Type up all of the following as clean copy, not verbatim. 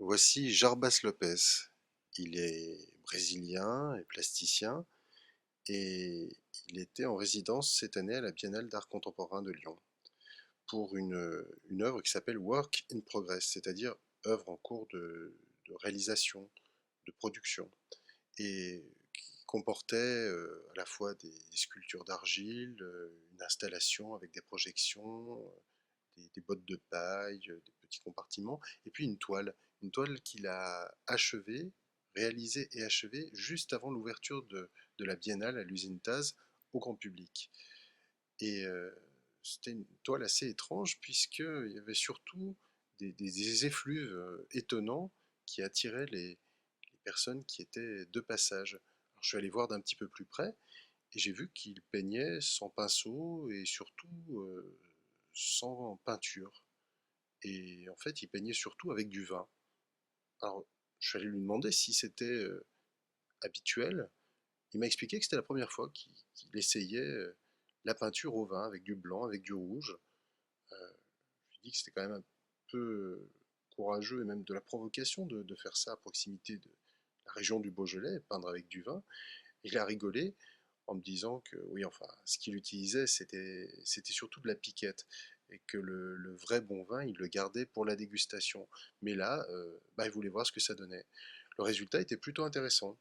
Voici Jarbas Lopes. Il est brésilien et plasticien et il était en résidence cette année à la Biennale d'art contemporain de Lyon pour une œuvre qui s'appelle Work in Progress, c'est-à-dire œuvre en cours de réalisation, de production, et qui comportait à la fois des sculptures d'argile, une installation avec des projections, des bottes de paille, des petits compartiments, et puis une toile qu'il a achevée, réalisée et achevée juste avant l'ouverture de la Biennale à l'usine Taz au grand public. Et c'était une toile assez étrange puisqu'il y avait surtout des effluves étonnants qui attiraient les personnes qui étaient de passage. Alors, je suis allé voir d'un petit peu plus près et j'ai vu qu'il peignait sans pinceau et surtout sans peinture. Et en fait, il peignait surtout avec du vin. Alors, je suis allé lui demander si c'était habituel. Il m'a expliqué que c'était la première fois qu'il essayait la peinture au vin avec du blanc, avec du rouge. Euh, je lui ai dit que c'était quand même un peu courageux et même de la provocation de faire ça à proximité de la région du Beaujolais, peindre avec du vin. Il a rigolé en me disant que oui, enfin, ce qu'il utilisait, c'était surtout de la piquette et que le vrai bon vin, il le gardait pour la dégustation. Mais là, bah, il voulait voir ce que ça donnait. Le résultat était plutôt intéressant.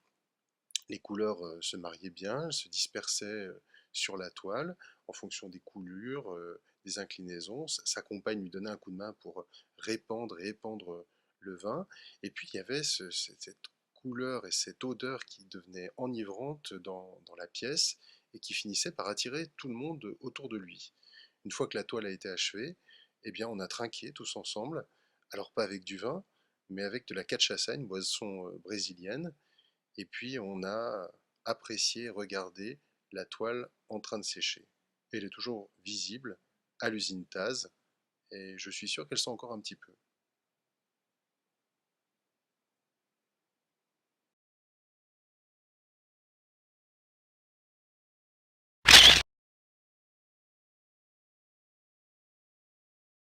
Les couleurs se mariaient bien, elles se dispersaient sur la toile en fonction des coulures, des inclinaisons. Sa compagne lui donnait un coup de main pour répandre et épandre le vin. Et puis il y avait cette couleur et cette odeur qui devenait enivrante dans la pièce et qui finissait par attirer tout le monde autour de lui. Une fois que la toile a été achevée, eh bien on a trinqué tous ensemble, alors pas avec du vin, mais avec de la cachaça, une boisson brésilienne, et puis on a apprécié, regardé la toile en train de sécher. Elle est toujours visible à l'usine Taz et je suis sûr qu'elle sent encore un petit peu.